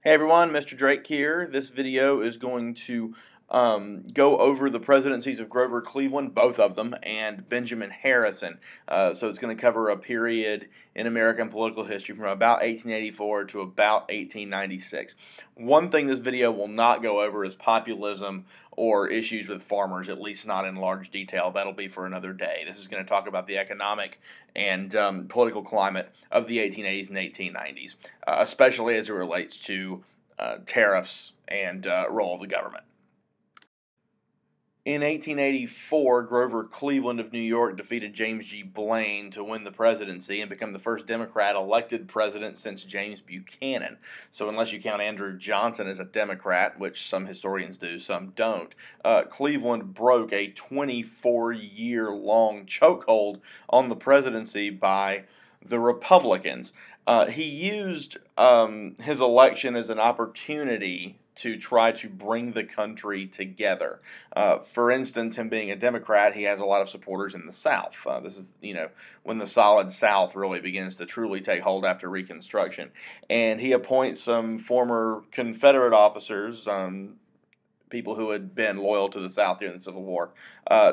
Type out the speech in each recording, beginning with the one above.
Hey everyone, Mr. Drake here. This video is going to go over the presidencies of Grover Cleveland, both of them, and Benjamin Harrison. So it's going to cover a period in American political history from about 1884 to about 1896. One thing this video will not go over is populism or issues with farmers, at least not in large detail. That'll be for another day. This is going to talk about the economic and political climate of the 1880s and 1890s, especially as it relates to tariffs and role of the government. In 1884, Grover Cleveland of New York defeated James G. Blaine to win the presidency and become the first Democrat elected president since James Buchanan. So unless you count Andrew Johnson as a Democrat, which some historians do, some don't, Cleveland broke a 24-year-long chokehold on the presidency by the Republicans. He used his election as an opportunity to try to bring the country together. For instance, him being a Democrat, he has a lot of supporters in the South. This is, when the solid South really begins to truly take hold after Reconstruction. And he appoints some former Confederate officers, people who had been loyal to the South during the Civil War,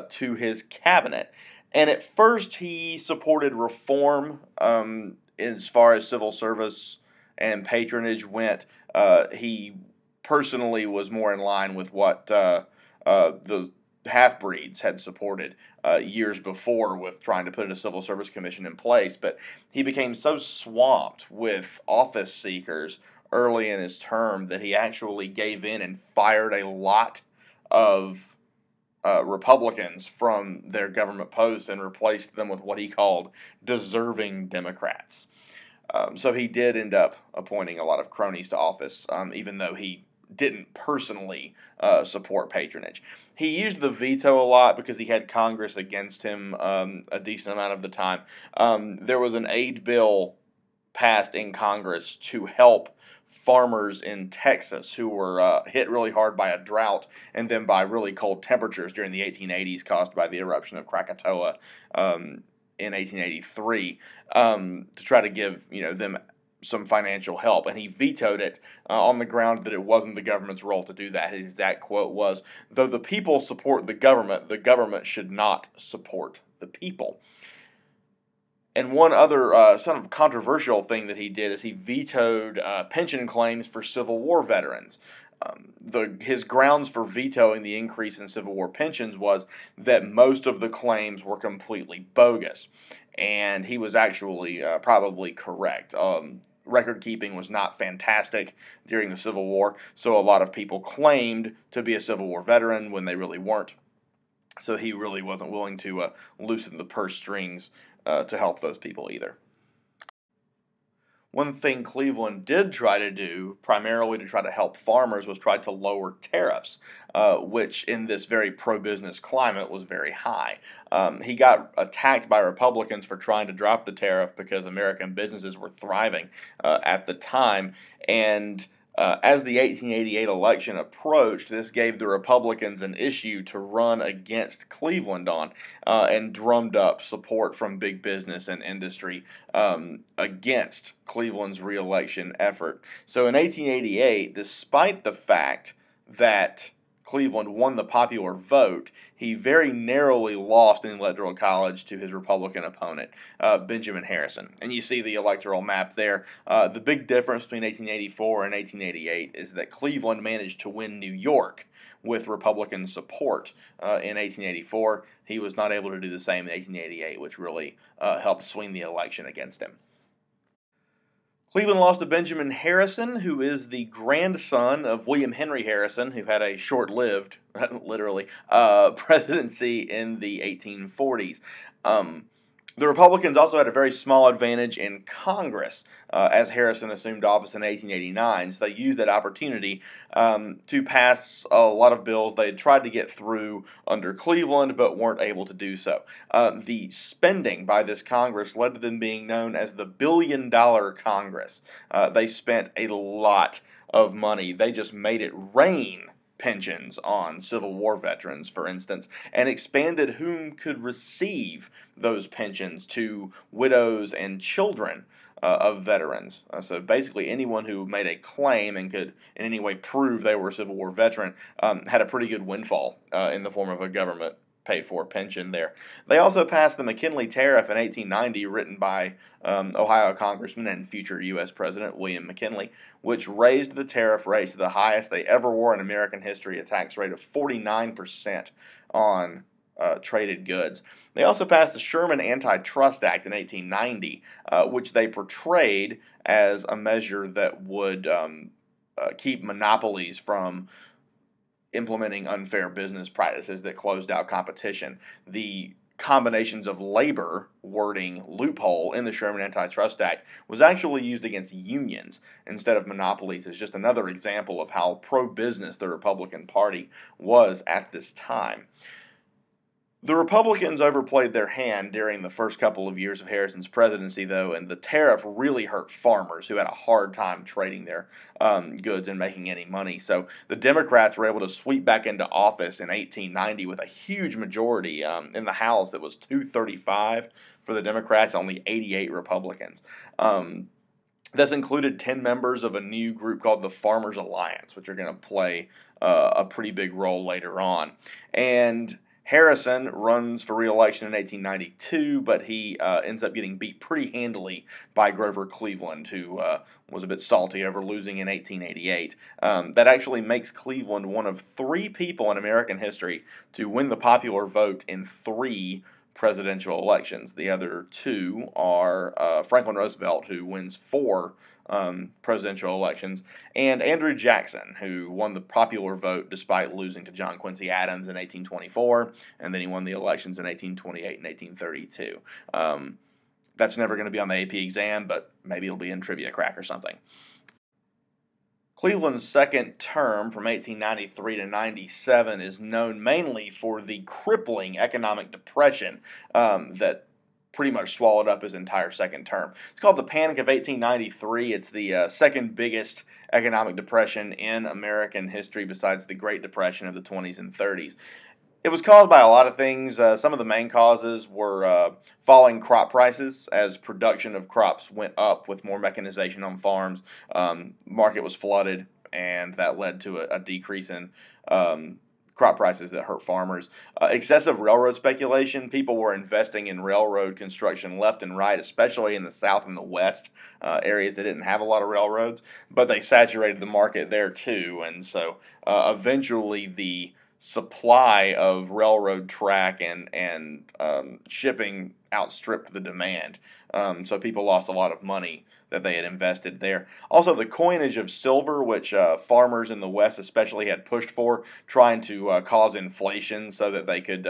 to his cabinet. And at first he supported reform as far as civil service and patronage went. He personally was more in line with what the half-breeds had supported years before with trying to put a civil service commission in place. But he became so swamped with office seekers early in his term that he actually gave in and fired a lot of Republicans from their government posts and replaced them with what he called deserving Democrats. So he did end up appointing a lot of cronies to office, even though he didn't personally support patronage. He used the veto a lot because he had Congress against him a decent amount of the time. There was an aid bill passed in Congress to help farmers in Texas who were hit really hard by a drought and then by really cold temperatures during the 1880s caused by the eruption of Krakatoa in 1883, to try to give them some financial help, and he vetoed it on the ground that it wasn't the government's role to do that. His exact quote was, "Though the people support the government should not support the people." And one other sort of controversial thing that he did is he vetoed pension claims for Civil War veterans. His grounds for vetoing the increase in Civil War pensions was that most of the claims were completely bogus. And he was actually probably correct. Record keeping was not fantastic during the Civil War, so a lot of people claimed to be a Civil War veteran when they really weren't. So he really wasn't willing to loosen the purse strings to help those people either. One thing Cleveland did try to do, primarily to try to help farmers, was try to lower tariffs, which in this very pro-business climate was very high. He got attacked by Republicans for trying to drop the tariff because American businesses were thriving at the time, and as the 1888 election approached, this gave the Republicans an issue to run against Cleveland on, and drummed up support from big business and industry against Cleveland's re-election effort. So in 1888, despite the fact that Cleveland won the popular vote, he very narrowly lost in the Electoral College to his Republican opponent, Benjamin Harrison. And you see the electoral map there. The big difference between 1884 and 1888 is that Cleveland managed to win New York with Republican support in 1884. He was not able to do the same in 1888, which really helped swing the election against him. Cleveland lost to Benjamin Harrison, who is the grandson of William Henry Harrison, who had a short-lived, literally, presidency in the 1840s. The Republicans also had a very small advantage in Congress as Harrison assumed office in 1889, so they used that opportunity to pass a lot of bills they had tried to get through under Cleveland but weren't able to do so. The spending by this Congress led to them being known as the $billion-dollar Congress. They spent a lot of money. They just made it rain pensions on Civil War veterans, for instance, and expanded whom could receive those pensions to widows and children of veterans. So basically, anyone who made a claim and could in any way prove they were a Civil War veteran had a pretty good windfall in the form of a government paid for pension there. They also passed the McKinley Tariff in 1890, written by Ohio Congressman and future U.S. President William McKinley, which raised the tariff rates to the highest they ever were in American history, a tax rate of 49% on traded goods. They also passed the Sherman Antitrust Act in 1890, which they portrayed as a measure that would keep monopolies from implementing unfair business practices that closed out competition. The combinations of labor wording loophole in the Sherman Antitrust Act was actually used against unions instead of monopolies. It's just another example of how pro-business the Republican Party was at this time. The Republicans overplayed their hand during the first couple of years of Harrison's presidency, though, and the tariff really hurt farmers who had a hard time trading their goods and making any money. So the Democrats were able to sweep back into office in 1890 with a huge majority in the House that was 235 for the Democrats, only 88 Republicans. This included 10 members of a new group called the Farmers Alliance, which are going to play a pretty big role later on. And Harrison runs for re-election in 1892, but he ends up getting beat pretty handily by Grover Cleveland, who was a bit salty over losing in 1888. That actually makes Cleveland one of 3 people in American history to win the popular vote in 3 presidential elections. The other 2 are Franklin Roosevelt, who wins 4 presidential elections, and Andrew Jackson, who won the popular vote despite losing to John Quincy Adams in 1824, and then he won the elections in 1828 and 1832. That's never going to be on the AP exam, but maybe it'll be in Trivia Crack or something. Cleveland's second term from 1893 to 97 is known mainly for the crippling economic depression that pretty much swallowed up his entire second term. It's called the Panic of 1893. It's the second biggest economic depression in American history besides the Great Depression of the 20s and 30s. It was caused by a lot of things. Some of the main causes were falling crop prices as production of crops went up with more mechanization on farms. Market was flooded, and that led to a decrease in crop prices that hurt farmers. Excessive railroad speculation. People were investing in railroad construction left and right, especially in the South and the West, areas that didn't have a lot of railroads, but they saturated the market there too, and so eventually the supply of railroad track and shipping outstripped the demand. So people lost a lot of money that they had invested there. Also, the coinage of silver, which farmers in the West especially had pushed for, trying to cause inflation so that they could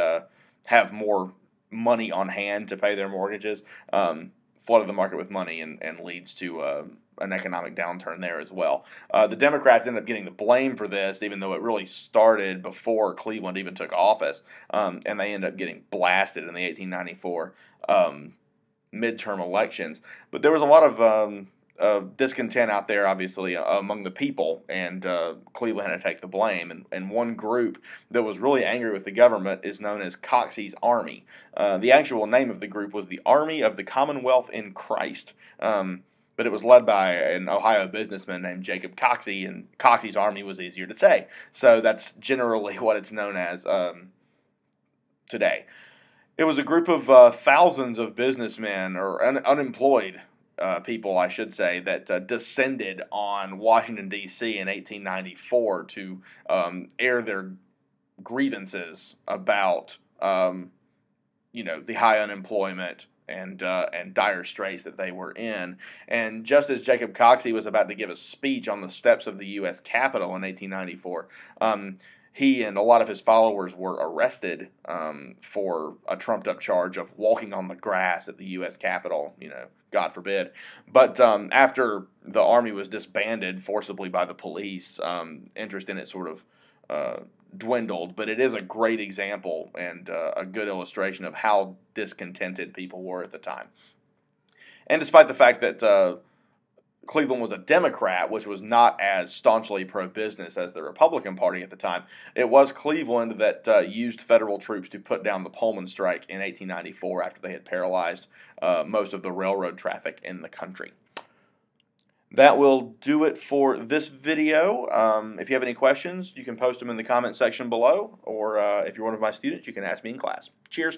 have more money on hand to pay their mortgages, flooded the market with money and leads to an economic downturn there as well. The Democrats ended up getting the blame for this, even though it really started before Cleveland even took office, and they ended up getting blasted in the 1894 midterm elections. But there was a lot of discontent out there, obviously, among the people, and Cleveland had to take the blame. And one group that was really angry with the government is known as Coxey's Army. The actual name of the group was the Army of the Commonwealth in Christ. But it was led by an Ohio businessman named Jacob Coxey, and Coxey's Army was easier to say. So that's generally what it's known as today. It was a group of thousands of businessmen, or unemployed people, I should say, that descended on Washington, D.C. in 1894 to air their grievances about, the high unemployment and dire straits that they were in. And just as Jacob Coxey was about to give a speech on the steps of the U.S. Capitol in 1894, he and a lot of his followers were arrested for a trumped-up charge of walking on the grass at the U.S. Capitol, God forbid. But after the army was disbanded forcibly by the police, interest in it sort of dwindled. But it is a great example and a good illustration of how discontented people were at the time. And despite the fact that Cleveland was a Democrat, which was not as staunchly pro-business as the Republican Party at the time, it was Cleveland that used federal troops to put down the Pullman strike in 1894 after they had paralyzed most of the railroad traffic in the country. That will do it for this video. If you have any questions, you can post them in the comment section below, or if you're one of my students, you can ask me in class. Cheers.